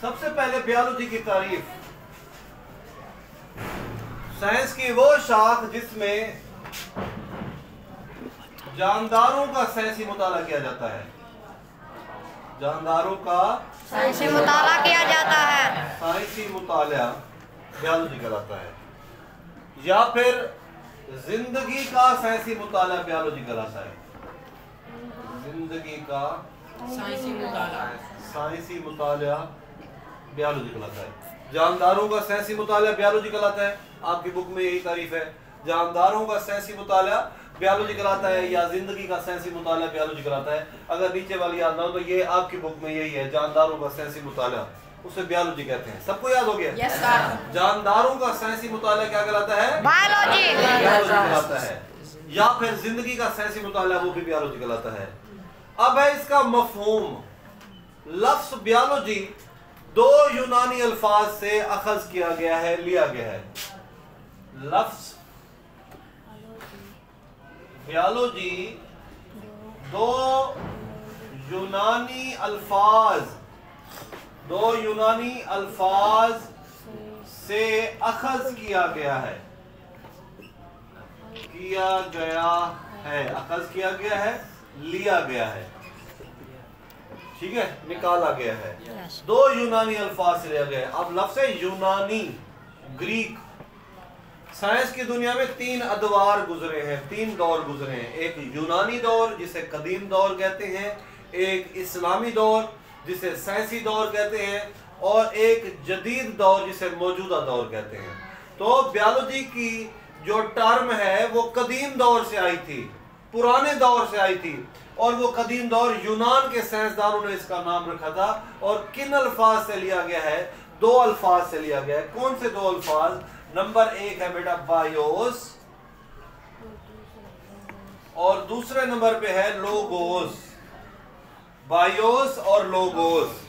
सबसे पहले बायोलॉजी की तारीफ। साइंस की वो शाख जिसमें जानदारों का साइंसी मुताला किया जाता है। जानदारों का साइंसी मुताला किया जाता है। साइंसी मुताला बायोलॉजी कहलाता है। या फिर जिंदगी का साइंसी मुताला बायोलॉजी कहलाता है। जिंदगी का साइंसी मुताला बायोलॉजी कहलाता है। जानदारों का साइंसी मुताला बायोलॉजी कहलाता है। आपकी बुक में यही तारीफ है। जानदारों का साइंसी मुताला बायोलॉजी कहलाता है या जिंदगी का साइंसी मुताला बायोलॉजी कहलाता है। अगर नीचे वाली याद ना हो तो ये आपकी बुक में यही है। जानदारों का साइंसी मुताला, उसे बायोलॉजी कहते हैं। सबको याद हो गया? Yes sir. जानदारों का साइंसी मुताला क्या कहलाता है? बायोलॉजी कहलाता है। या फिर जिंदगी का साइंसी मुताला, वो भी बायोलॉजी कहलाता है। अब है इसका मफहूम। लफ्ज बायोलॉजी दो यूनानी अल्फाज से अखज किया गया है, लिया गया है। लफ्ज बायोलॉजी दो यूनानी अल्फाज से अखज किया गया है। अखज किया गया है, लिया गया है, ठीक है, निकाला गया है। दो यूनानी अल्फाज से लिया गया है। अब लफ्ज़ यूनानी, ग्रीक। साइंस की दुनिया में तीन अदवार गुजरे हैं, तीन दौर गुजरे हैं। एक यूनानी दौर जिसे कदीम दौर कहते हैं, एक इस्लामी दौर जिसे साइंसी दौर कहते हैं, और एक जदीद दौर जिसे मौजूदा दौर कहते हैं। तो बायोलॉजी की जो टर्म है वो कदीम दौर से आई थी, पुराने दौर से आई थी, और वो कदीम दौर यूनान के साइंसदानों ने इसका नाम रखा था। और किन अल्फाज से लिया गया है? दो अल्फाज से लिया गया है। कौन से दो अल्फाज? नंबर एक है बेटा बायोस, और दूसरे नंबर पे है लोगोस। बायोस और लोगोस।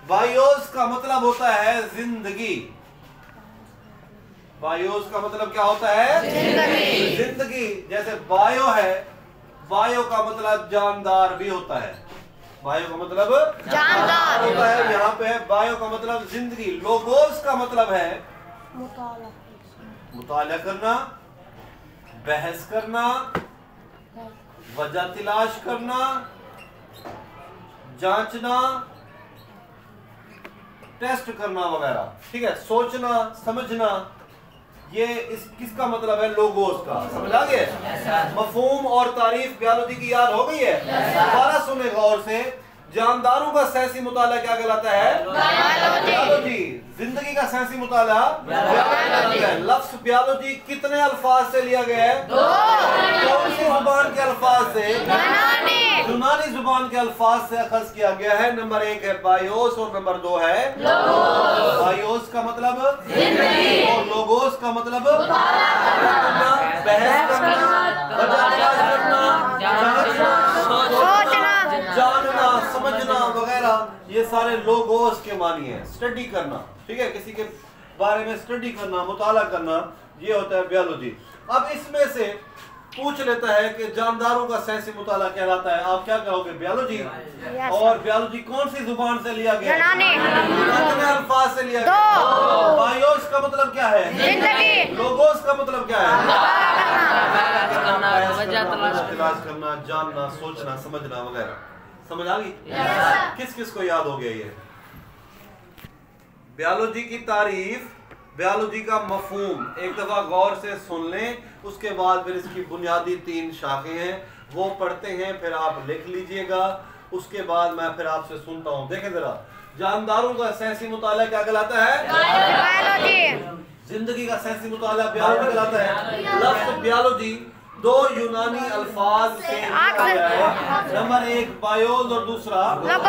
बायोस का मतलब होता है जिंदगी। बायोस का मतलब क्या होता है? जिंदगी। जैसे बायो है, बायो का मतलब जानदार भी होता है। बायो का मतलब जानदार होता है। यहाँ पे है बायो का मतलब जिंदगी। लोगोस का मतलब है मुताला करना, बहस करना, वजह तलाश करना, जांचना, टेस्ट करना वगैरह, ठीक है, सोचना, समझना। ये किसका मतलब है? लोगोस का। समझ आ गया? मफहूम और तारीफ बायोलॉजी की याद हो गई है? दोबारा सुने गौर से। जानदारों का साइंसी मुताला क्या कहलाता है? बायोलॉजी। जिंदगी का साइंसी मुताला बायोलॉजी है। लफ्ज बायोलॉजी कितने अल्फाज से लिया गया है? कौन सी जुबान के अल्फाज से? यूनानी जुबान के अल्फाज से अखज किया गया है। नंबर एक है बायोस और नंबर दो है लोगोस। बायोस का मतलब जिंदगी और लोगोस का मतलब बहस करना, जानना, समझना वगैरह। ये सारे लोगोस के मानी है। स्टडी करना, ठीक है, किसी के बारे में स्टडी करना, मुताला करना, ये होता है बायोलॉजी। अब इसमें से पूछ लेता है कि जानदारों का साइंसी मुताला कहलाता है। आप क्या कहोगे? बायोलॉजी। और बायोलॉजी कौन सी जुबान से लिया गया? कितने अल्फाज से लिया गया? बायोस का मतलब क्या है? जिंदगी। लोगोस का मतलब क्या है? तलाश करना, जानना, सोचना, समझना वगैरह। समझ आ गई? किस किस को याद हो गया ये? बायोलॉजी की तारीफ, बायोलॉजी का मफहूम एक दफा गौर से सुन लें, उसके बाद फिर इसकी बुनियादी तीन शाखें हैं वो पढ़ते हैं, फिर आप लिख लीजिएगा। उसके बाद मैं फिर आपसे सुनता हूँ। देखें जरा, जानदारों का साइंसी मुताला क्या कहलाता है? बायोलॉजी। जिंदगी का साइंसी मुताला बायोलॉजी कहलाता है। लफ्ज़ बायोलॉजी दो यूनानी अल्फाज से लिया गया है। नंबर एक बायोस और दूसरा लोगोस।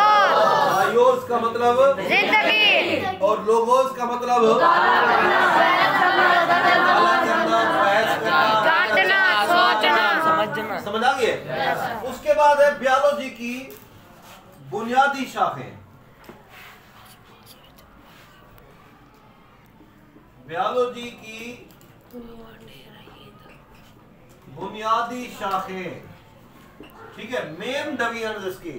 बायोस का मतलब जिंदगी और लोगोस का मतलब समझ आ गया? उसके बाद है बायोलॉजी की बुनियादी शाखें। बायोलॉजी की बुनियादी शाखें, ठीक है, मेन डिवीजन इसकी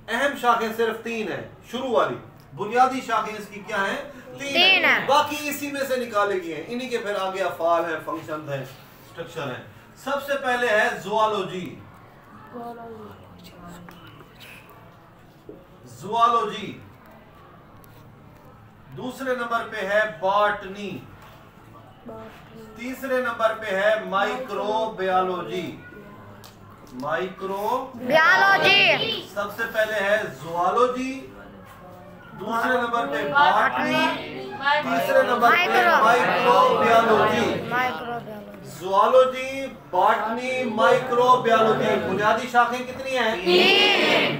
अहम शाखें सिर्फ तीन है। शुरू वाली बुनियादी शाखें इसकी क्या हैं? 3 है। बाकी इसी में से निकाले गए हैं, इन्हीं के फिर आगे अफआल है, फंक्शन है, स्ट्रक्चर है। सबसे पहले है ज़ूलॉजी। ज़ूलॉजी। दूसरे नंबर पे है बॉटनी। तीसरे नंबर पे है माइक्रोबायोलॉजी। बायोलॉजी। सबसे पहले है ज़ूलॉजी, दूसरे नंबर पे बॉटनी, तीसरे नंबर पे माइक्रोबायोलॉजी। Zoology, botany, microbiology. बुनियादी शाखें कितनी हैं? 3।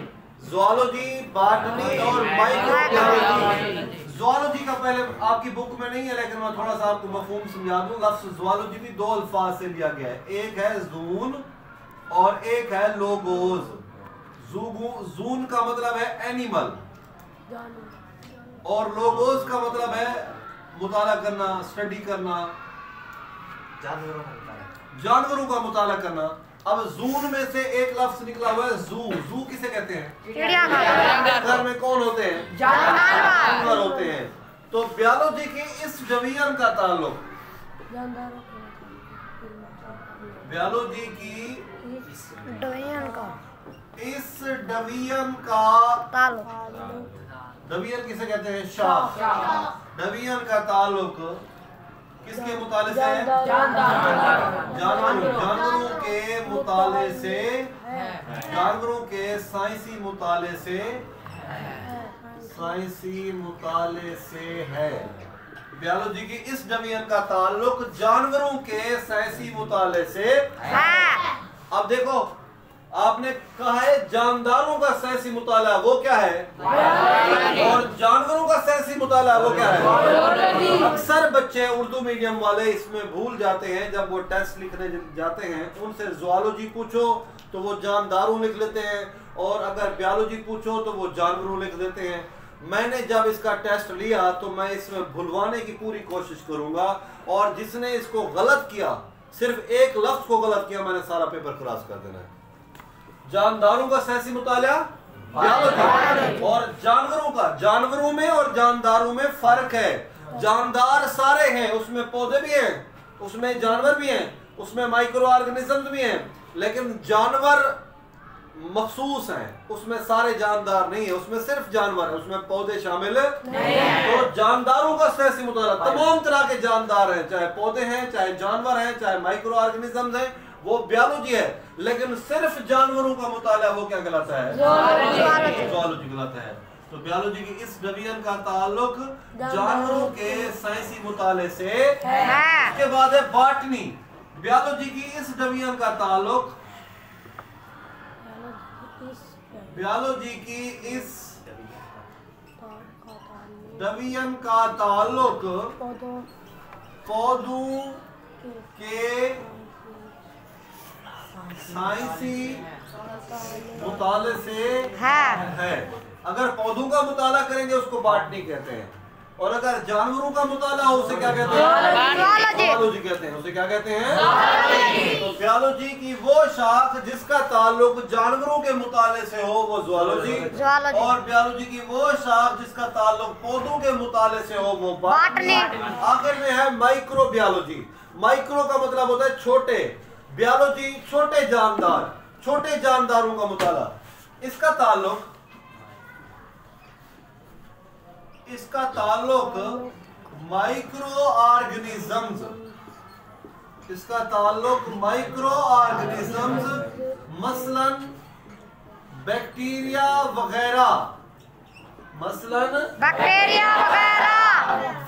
ज़ूलॉजी, बॉटनी और माइक्रोबायोलॉजी। ज़ूलॉजी का पहले आपकी बुक में नहीं है, लेकिन मैं थोड़ा सा आपको मफहूम समझा दूं। लफ्ज़ ज़ूलॉजी भी 2 अल्फाज से लिया गया है, एक है ज़ून और एक है लोगोज। ज़ून का मतलब है एनिमल और लोगोज का मतलब है मुताला करना, स्टडी करना, जानवरों का मुताला करना। अब जून में से एक लफ्ज निकला हुआ है जू। जू किसे कहते हैं? घर में कौन होते हैं? जानवर होते हैं। तो बायोलॉजी की इस डिवीजन का ताल्लुक, बायोलॉजी की इस डिवीजन का ताल्लुक, डिवीजन किसे कहते हैं? शाख। डिवीजन का ताल्लुक किसके मुताले से है? जानवरों के मुताले से, जानवरों के साइंसी मुताले से, है। बायोलॉजी की इस डिवीजन का ताल्लुक जानवरों के साइंसी मुताले से है। अब देखो, आपने कहा है जानदारों का साइंसी मुताला, वो क्या है? और जानवरों का साइंसी मुताला, वो क्या है? अक्सर बच्चे उर्दू मीडियम वाले इसमें भूल जाते हैं। जब वो टेस्ट लिखने जाते हैं, उनसे ज़ूलॉजी पूछो तो वो जानदारों लिख लेते हैं, और अगर बायोलॉजी पूछो तो वो जानवरों लिख देते हैं। मैंने जब इसका टेस्ट लिया तो मैं इसमें भुलवाने की पूरी कोशिश करूंगा, और जिसने इसको गलत किया, सिर्फ एक लफ्ज को गलत किया, मैंने सारा पेपर क्रॉस कर देना है। जानदारों का साइंसी मुताला बायोलॉजी, और जानवरों का, जानवरों में और जानदारों में फर्क है। जानदार सारे हैं, उसमें पौधे भी हैं, उसमें जानवर भी हैं, उसमें माइक्रो ऑर्गेनिजम्स भी हैं, लेकिन जानवर मखसूस हैं, उसमें सारे जानदार नहीं है, उसमें सिर्फ जानवर है, उसमें पौधे शामिल नहीं है। तो जानदारों का साइंसी मुताला, तमाम तरह के जानदार हैं, चाहे पौधे हैं, चाहे जानवर हैं, चाहे माइक्रो ऑर्गेनिजम्स हैं, वो बायोलॉजी है। लेकिन सिर्फ जानवरों का मुताला वो क्या कहलाता है? ज़ूलॉजी कहलाता है। तो बायोलॉजी की इस डिवीजन का ताल्लुक जानवरों के साइंसी मुताले से है। उसके बाद है बॉटनी। बायोलॉजी की इस डिवीजन का ताल्लुक, बायोलॉजी की इस डिवीजन का ताल्लुक पौधों के साइंसी मुताले से है। अगर पौधों का मुताला करेंगे उसको बॉटनी कहते हैं, और अगर जानवरों का मुताला हो उसे क्या कहते हैं? ज़ूलॉजी कहते हैं। उसे क्या कहते हैं? तो बायोलॉजी की वो शाख जिसका ताल्लुक जानवरों के मुताले से हो वो ज़ूलॉजी, और बायोलॉजी की वो शाख जिसका ताल्लुक पौधों के मुताले से हो वो बॉटनी। आखिर में है माइक्रोबायोलॉजी। माइक्रो का मतलब होता है छोटे, बायोलॉजी छोटे जानदार, छोटे जानदारों का मुताला। इसका ताल्लुक माइक्रो ऑर्गेनिजम्स, इसका ताल्लुक माइक्रो ऑर्गेनिजम्स, मसलन बैक्टीरिया वगैरह,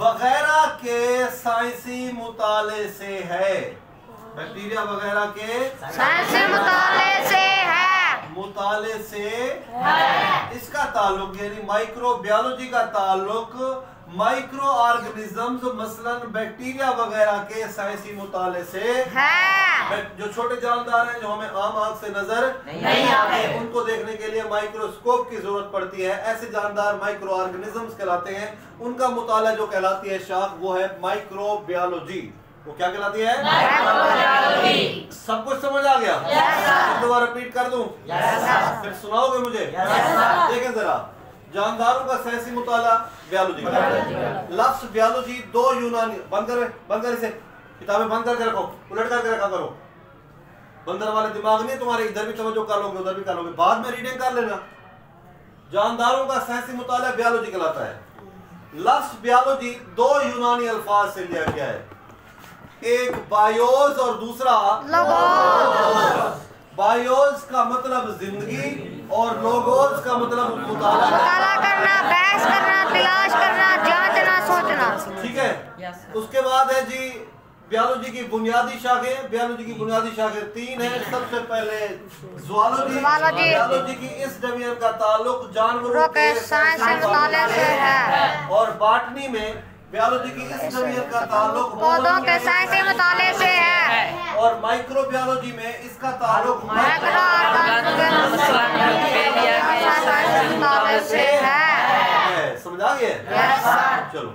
वगैरह के साइंसी मुताले से है। बैक्टीरिया वगैरह के साइंसी मुताले से है। इसका ताल्लुक, यानी माइक्रोबायोलॉजी का ताल्लुक माइक्रो ऑर्गेनिजम्स मसलन बैक्टीरिया वगैरह के साइंसी मुताले से है। जो छोटे जानदार हैं जो हमें आम आंख से नजर नहीं आते, उनको देखने के लिए माइक्रोस्कोप की जरूरत पड़ती है। ऐसे जानदार माइक्रो ऑर्गेनिजम्स कहलाते हैं। उनका मुताला जो कहलाती है शाख, वो है माइक्रोबायोलॉजी। वो क्या कहलाती है? सब कुछ समझ आ गया? दोबारा रिपीट कर दूं? फिर सुनाओगे मुझे? देखें जरा, जानदारों का साइंसी मुताला बायोलॉजी कहलाता है। लफ्ज बायोलॉजी दो यूनानी, बंद कर इसे, किताबें बंद करके रखो, उलट करके रखा करो। बंदर वाले दिमाग नहीं तुम्हारे, इधर भी तवज्जो कर लोगे उधर भी कर लोगे, बाद में रीडिंग कर लेना। जानदारों का साइंसी मुताला बायोलॉजी कहलाता है। लफ्ज बायोलॉजी दो यूनानी अल्फाज से लिया गया है, एक बायोस और दूसरा लोगोस। बायोस का मतलब जिंदगी और लोगोस का मतलब मुताला करना, बहस करना, तलाश करना, जांचना, सोचना। ठीक है। उसके बाद है जी बायोलॉजी की बुनियादी शाखें। बायोलॉजी की बुनियादी शाखें तीन है। सबसे पहले ज़ूलॉजी। बायोलॉजी की इस डोमेन का ताल्लुक जानवरों के साइंस से मुताले से है, और बॉटनी में बायोलॉजी की इस डोमेन का ताल्लुक पौधों के साइंस से मुताले से है, और माइक्रोबायोलॉजी में इसका ताल्लुक से है। समझ आ गया? चलो।